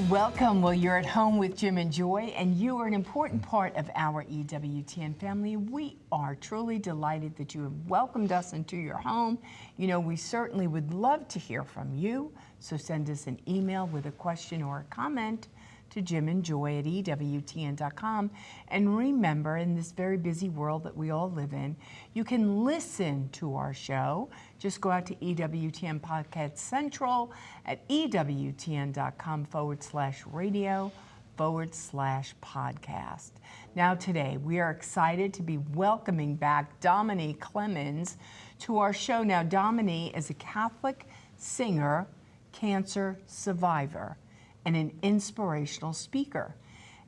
Welcome. Well, you're at home with Jim and Joy, and you are an important part of our EWTN family. We are truly delighted that you have welcomed us into your home. You know, we certainly would love to hear from you, so send us an email with a question or a comment to jimandjoy@EWTN.com. And remember, in this very busy world that we all live in, you can listen to our show. Just go out to EWTN Podcast Central at EWTN.com/radio/podcast. Now today, we are excited to be welcoming back Domine Clemons to our show. Now, Domine is a Catholic singer, cancer survivor, and an inspirational speaker.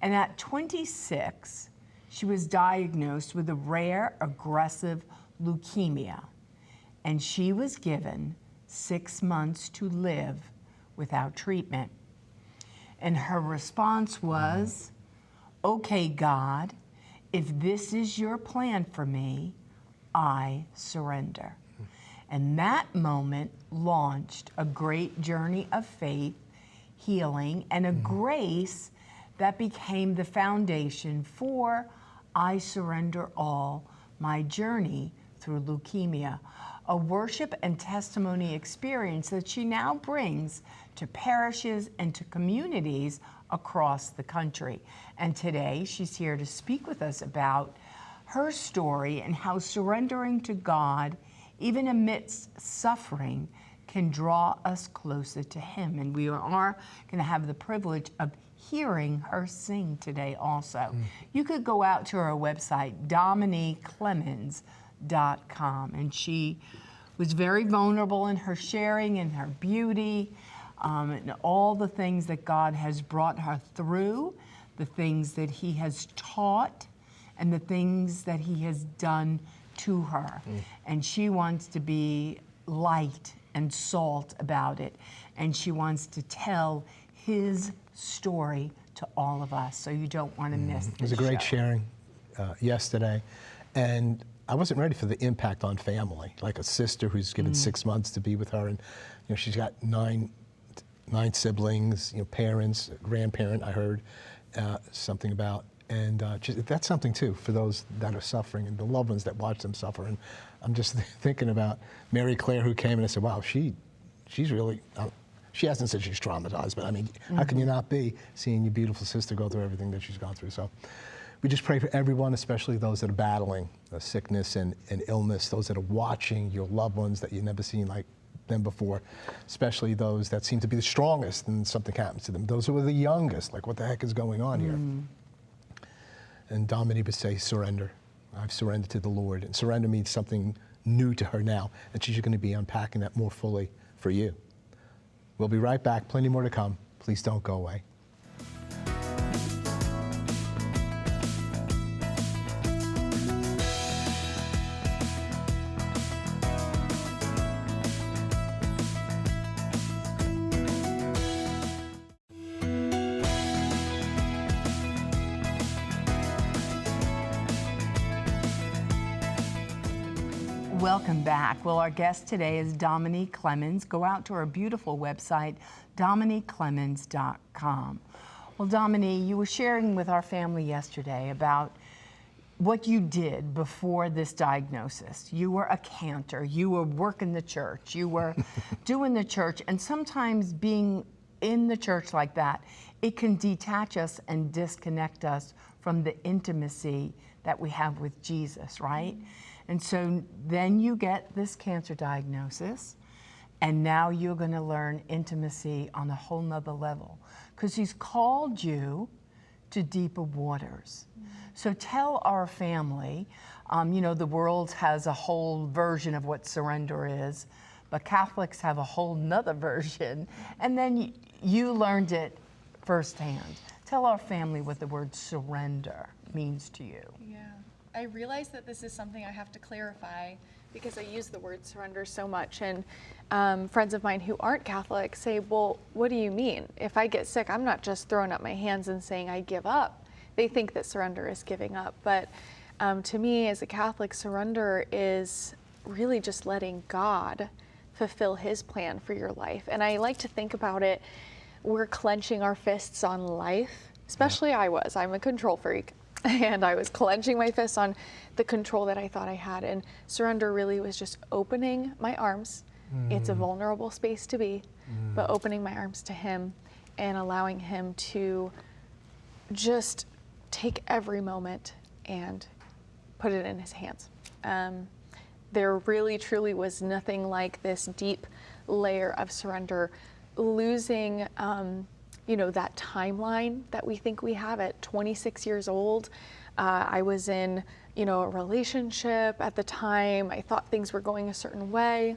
And at 26, she was diagnosed with a rare aggressive leukemia, and she was given 6 months to live without treatment. And her response was, "Okay, God, if this is your plan for me, I surrender." And that moment launched a great journey of faith, healing, and a grace that became the foundation for I Surrender All, my journey through leukemia, a worship and testimony experience that she now brings to parishes and to communities across the country. And today she's here to speak with us about her story and how surrendering to God, even amidst suffering, can draw us closer to Him. And we are going to have the privilege of hearing her sing today also. You could go out to her website, DomineClemons.com, and she was very vulnerable in her sharing and her beauty, and all the things that God has brought her through, the things that He has taught, and the things that He has done to her. And she wants to be light and salt about it, and she wants to tell His story to all of us, so you don't want to miss It was a great sharing yesterday, and I wasn't ready for the impact on family, like a sister who's given 6 months to be with her, and you know, she's got nine siblings, you know, parents, a grandparent I heard something about, and that's something too for those that are suffering and the loved ones that watch them suffer. And I'm just thinking about Mary Claire, who came, and I said, wow, she's really, she hasn't said she's traumatized, but I mean, how can you not be seeing your beautiful sister go through everything that she's gone through? So we just pray for everyone, especially those that are battling sickness and illness, those that are watching your loved ones that you've never seen like them before, especially those that seem to be the strongest and something happens to them. Those who are the youngest, like what the heck is going on here? And Domine would say, surrender. I've surrendered to the Lord. And surrender means something new to her now. And she's going to be unpacking that more fully for you. We'll be right back. Plenty more to come. Please don't go away. Welcome back. Well, our guest today is Domine Clemons. Go out to our beautiful website, DomineClemons.com. Well, Domine, you were sharing with our family yesterday about what you did before this diagnosis. You were a cantor. You were working the church. You were doing the church. And sometimes being in the church like that, it can detach us and disconnect us from the intimacy that we have with Jesus, right? And so then you get this cancer diagnosis, and now you're going to learn intimacy on a whole nother level, because He's called you to deeper waters. So tell our family, you know, the world has a whole version of what surrender is, but Catholics have a whole nother version, and then you learned it firsthand. Tell our family what the word surrender means to you. Yeah. I realize that this is something I have to clarify because I use the word surrender so much, and friends of mine who aren't Catholic say, well, what do you mean? If I get sick, I'm not just throwing up my hands and saying I give up. They think that surrender is giving up, but to me as a Catholic, surrender is really just letting God fulfill His plan for your life. And I like to think about it we're clenching our fists on life, especially I'm a control freak. And I was clenching my fists on the control that I thought I had. And surrender really was just opening my arms. It's a vulnerable space to be, but opening my arms to him and allowing him to just take every moment and put it in his hands. There really, truly was nothing like this deep layer of surrender, losing that timeline that we think we have at 26 years old. I was in, a relationship at the time. I thought things were going a certain way.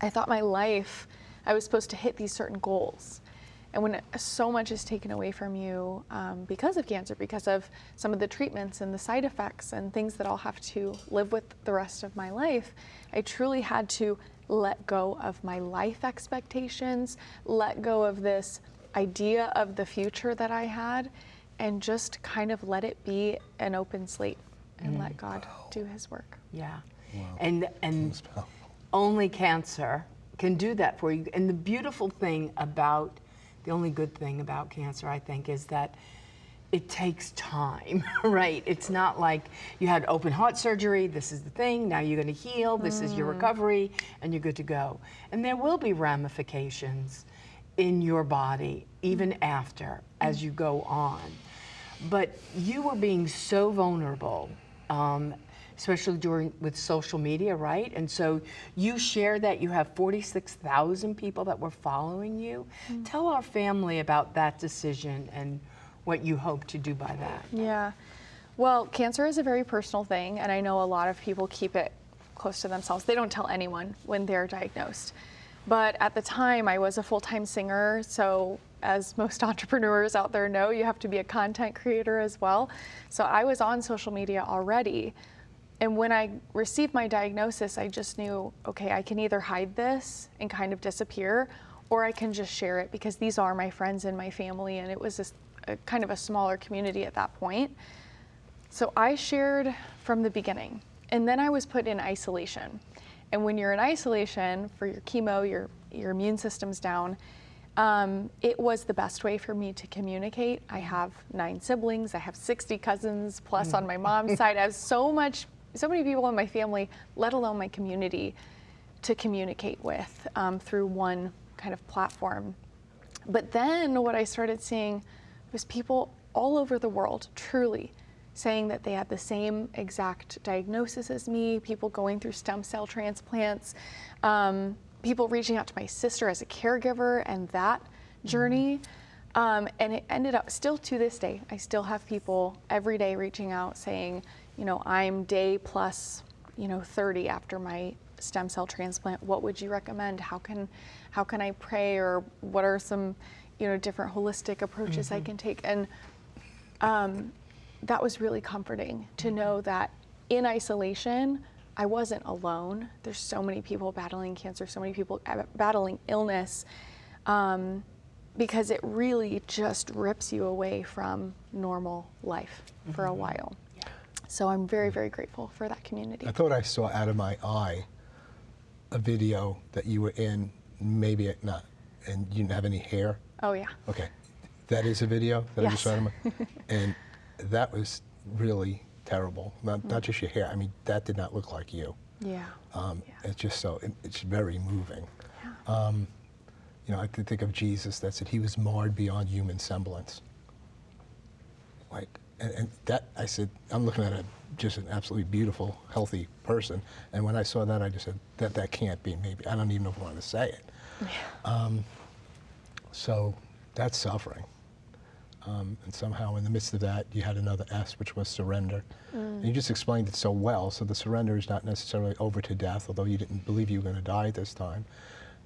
I thought my life, I was supposed to hit these certain goals. And when so much is taken away from you because of cancer, because of some of the treatments and the side effects and things that I'll have to live with the rest of my life, I truly had to let go of my life expectations, let go of this idea of the future that I had, and just kind of let it be an open slate and let God do his work. Yeah. Wow. And only cancer can do that for you. And the only good thing about cancer, I think, is that it takes time, right? It's not like you had open heart surgery, this is the thing, now you're going to heal, this is your recovery, and you're good to go. And there will be ramifications in your body, even after, as you go on. But you were being so vulnerable, especially with social media, right? And so you share that you have 46,000 people that were following you. Tell our family about that decision and what you hope to do by that. Yeah. Well, cancer is a very personal thing, and I know a lot of people keep it close to themselves. They don't tell anyone when they're diagnosed. But at the time, I was a full-time singer, so as most entrepreneurs out there know, you have to be a content creator as well. So I was on social media already. And when I received my diagnosis, I just knew, okay, I can either hide this and kind of disappear, or I can just share it, because these are my friends and my family, and it was a kind of a smaller community at that point. So I shared from the beginning, and then I was put in isolation. And when you're in isolation for your chemo, your immune system's down, it was the best way for me to communicate. I have 9 siblings, I have 60 cousins, plus on my mom's side, I have so many people in my family, let alone my community, to communicate with through one kind of platform. But then what I started seeing was people all over the world, truly, saying that they had the same exact diagnosis as me, people going through stem cell transplants, people reaching out to my sister as a caregiver and that journey. And it ended up, still to this day, I still have people every day reaching out saying, I'm day plus, 30 after my stem cell transplant. What would you recommend? How can I pray? Or what are some, different holistic approaches I can take? And that was really comforting to know that in isolation, I wasn't alone. There's so many people battling cancer, so many people battling illness, because it really just rips you away from normal life for a while. Yeah. So I'm very, very grateful for that community. I thought I saw out of my eye a video that you were in, maybe not, and you didn't have any hair. Oh, yeah. Okay. That is a video that I just saw out of my, and that was really terrible. Not just your hair. I mean, that did not look like you. Yeah. It's just it's very moving. Yeah. I could think of Jesus that said he was marred beyond human semblance. Like, and that, I said, I'm looking at just an absolutely beautiful, healthy person. And when I saw that, I just said, that can't be maybe. I don't even know if I want to say it. Yeah. So that's suffering. And somehow in the midst of that, you had another S, which was surrender. And you just explained it so well. So the surrender is not necessarily over to death, although you didn't believe you were going to die this time.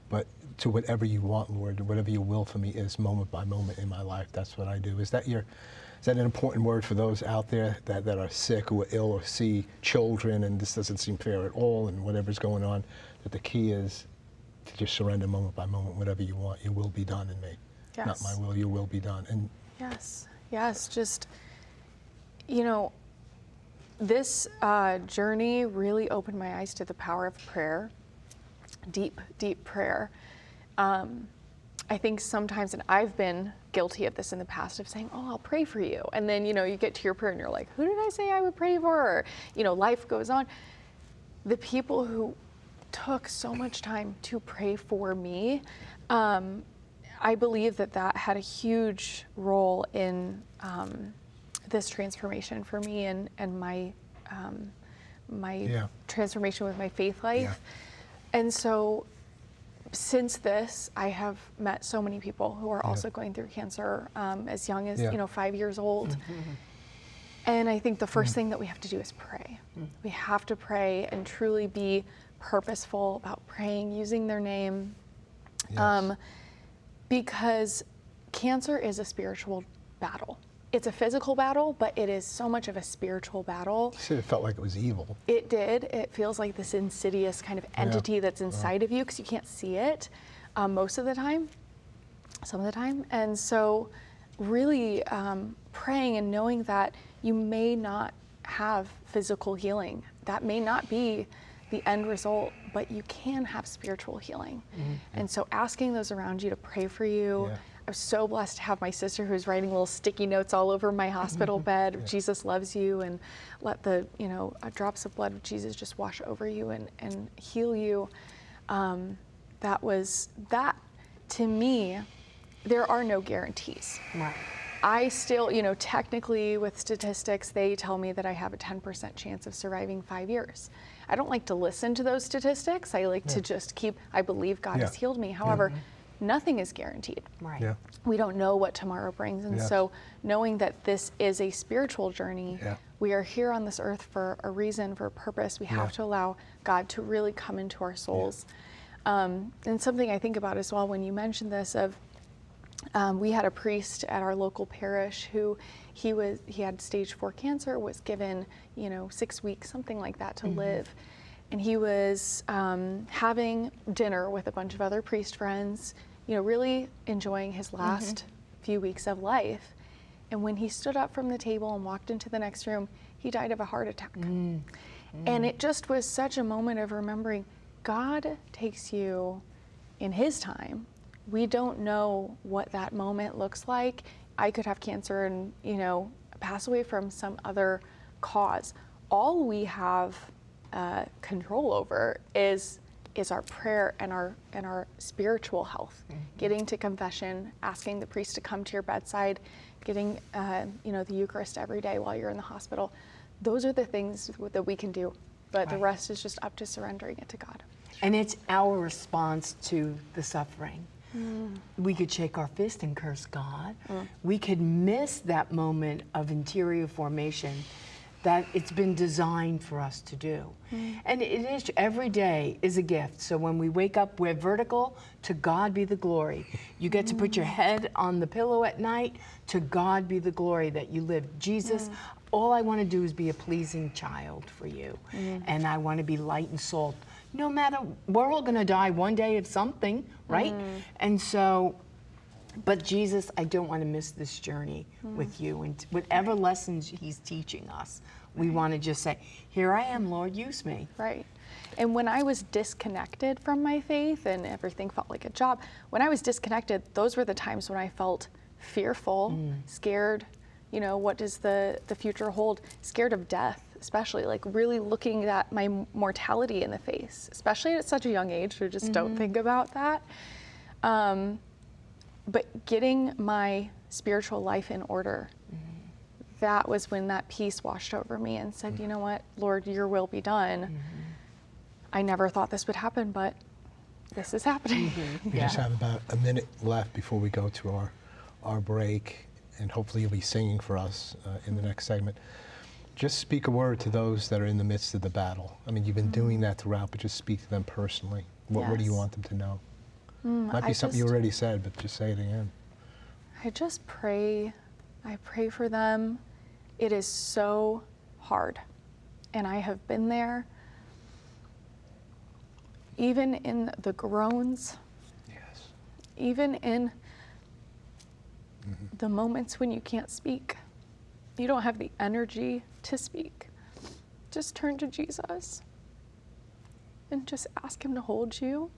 But to whatever you want, Lord, whatever your will for me is, moment by moment in my life, that's what I do. Is that an important word for those out there that are sick or ill or see children and this doesn't seem fair at all and whatever's going on, that the key is to just surrender moment by moment, whatever you want, your will be done in me. Yes. Not my will, your will be done. And Yes, just, this journey really opened my eyes to the power of prayer, deep, deep prayer. I think sometimes, and I've been guilty of this in the past, of saying, oh, I'll pray for you. And then, you get to your prayer and you're like, who did I say I would pray for? Or, life goes on. The people who took so much time to pray for me, I believe that had a huge role in this transformation for me and my transformation with my faith life. Yeah. And so since this, I have met so many people who are also going through cancer as young as 5 years old. And I think the first thing that we have to do is pray. We have to pray and truly be purposeful about praying, using their name, because cancer is a spiritual battle. It's a physical battle, but it is so much of a spiritual battle. You said it felt like it was evil. It did. It feels like this insidious kind of entity that's inside of you because you can't see it most of the time, some of the time. And so really praying and knowing that you may not have physical healing. That may not be the end result, but you can have spiritual healing. And so asking those around you to pray for you. I'm so blessed to have my sister who's writing little sticky notes all over my hospital bed. Jesus loves you, and let the drops of blood of Jesus just wash over you and heal you. That to me, there are no guarantees. Right. I still, technically with statistics, they tell me that I have a 10% chance of surviving 5 years. I don't like to listen to those statistics. I like to just I believe God has healed me. However, nothing is guaranteed. Right. Yeah. We don't know what tomorrow brings. And so knowing that this is a spiritual journey, we are here on this earth for a reason, for a purpose. We have to allow God to really come into our souls. And something I think about as well when you mentioned this we had a priest at our local parish who he had stage 4 cancer, was given 6 weeks, something like that, to live. And he was having dinner with a bunch of other priest friends, really enjoying his last few weeks of life. And when he stood up from the table and walked into the next room, he died of a heart attack. And it just was such a moment of remembering God takes you in his time. We don't know what that moment looks like. I could have cancer and, pass away from some other cause. All we have control over is our prayer and our spiritual health. Getting to confession, asking the priest to come to your bedside, getting the Eucharist every day while you're in the hospital. Those are the things that we can do, but the rest is just up to surrendering it to God. And it's our response to the suffering. We could shake our fist and curse God. We could miss that moment of interior formation that it's been designed for us to do. And it is, every day is a gift. So when we wake up, we're vertical, to God be the glory. You get to put your head on the pillow at night, to God be the glory that you live. Jesus, all I want to do is be a pleasing child for you. And I want to be light and salt. No matter, we're all going to die one day of something, right? And so, but Jesus, I don't want to miss this journey with you. And whatever lessons he's teaching us, we want to just say, here I am, Lord, use me. Right. And when I was disconnected from my faith and everything felt like a job, when I was disconnected, those were the times when I felt fearful, scared, what does the future hold? Scared of death, especially, like really looking at my mortality in the face, especially at such a young age. We just don't think about that. But getting my spiritual life in order, that was when that peace washed over me and said, you know what, Lord, your will be done. I never thought this would happen, but this is happening. We just have about a minute left before we go to our break, and hopefully you'll be singing for us in the next segment. Just speak a word to those that are in the midst of the battle. I mean, you've been doing that throughout, but just speak to them personally. What do you want them to know? Might be something you already said, but just say it again. I just pray. I pray for them. It is so hard, and I have been there. Even in the groans, even in the moments when you can't speak, you don't have the energy to speak, just turn to Jesus and just ask him to hold you.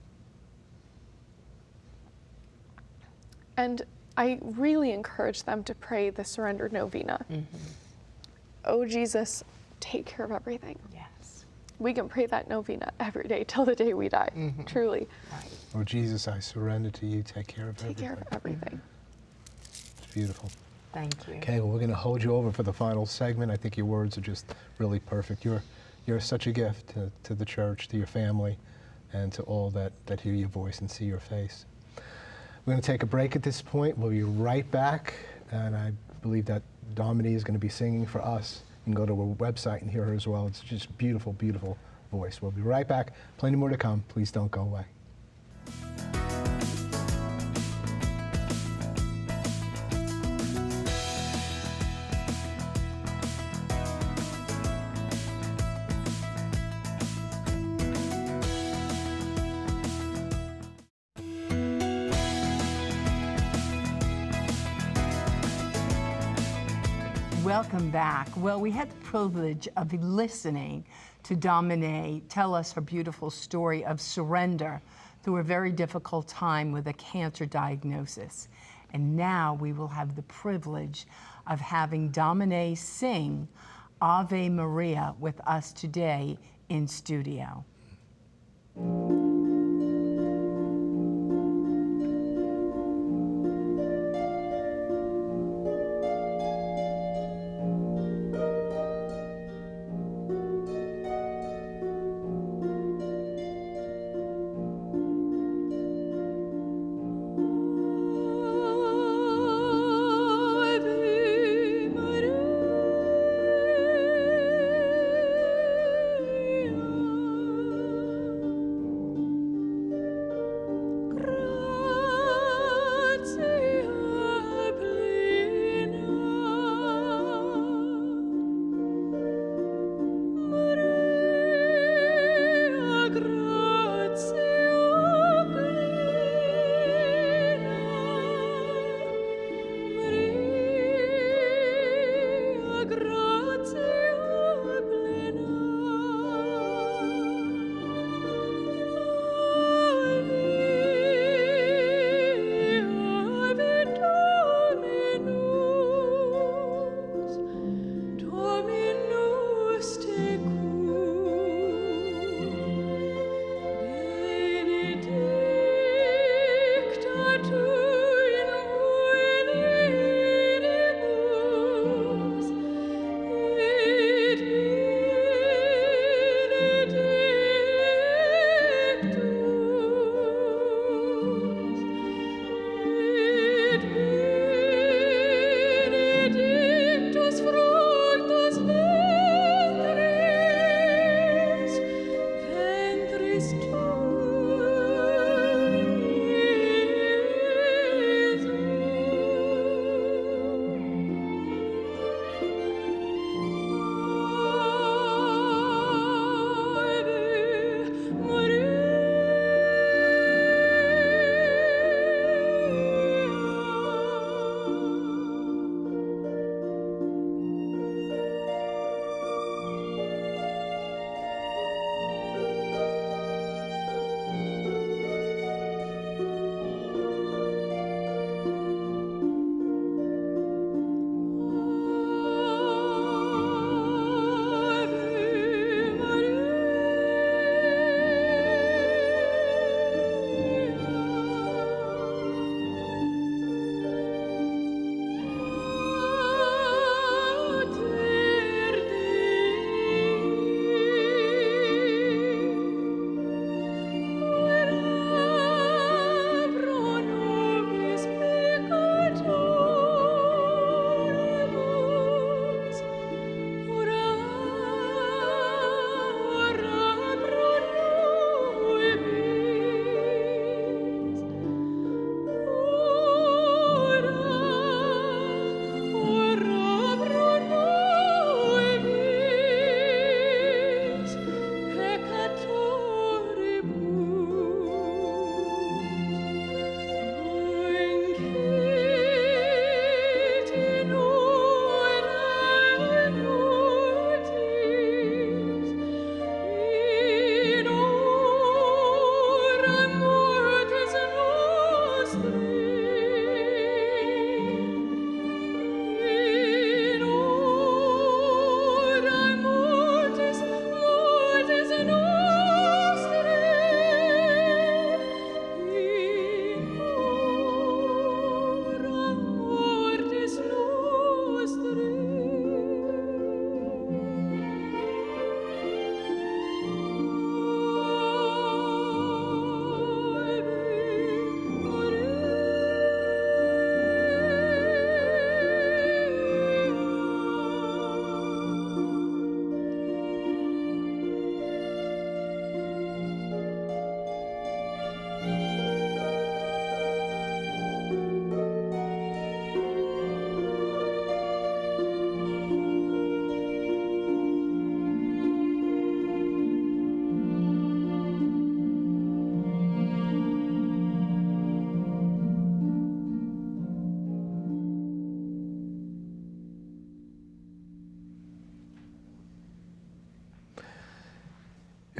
And I really encourage them to pray the surrender novena. Oh, Jesus, take care of everything. Yes. We can pray that novena every day till the day we die, truly. Right. Oh, Jesus, I surrender to you. Take care of Take everything. care of everything. It's beautiful. Thank you. Okay, well, we're going to hold you over for the final segment. I think your words are just really perfect. You're such a gift to the church, to your family, and to all that hear your voice and see your face. We're going to take a break at this point. We'll be right back, and I believe that Domine is going to be singing for us. You can go to her website and hear her as well. It's just beautiful, beautiful voice. We'll be right back. Plenty more to come. Please don't go away. Welcome back. Well, we had the privilege of listening to Domine tell us her beautiful story of surrender through a very difficult time with a cancer diagnosis. And now we will have the privilege of having Domine sing Ave Maria with us today in studio.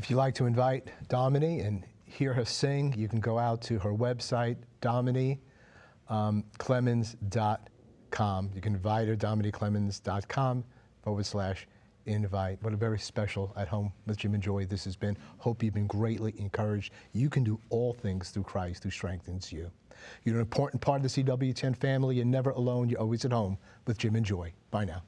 If you'd like to invite Domine and hear her sing, you can go out to her website, DomineClemons.com. You can invite her, DomineClemons.com/invite. What a very special At Home with Jim and Joy this has been. Hope you've been greatly encouraged. You can do all things through Christ who strengthens you. You're an important part of the EWTN family. You're never alone. You're always at home with Jim and Joy. Bye now.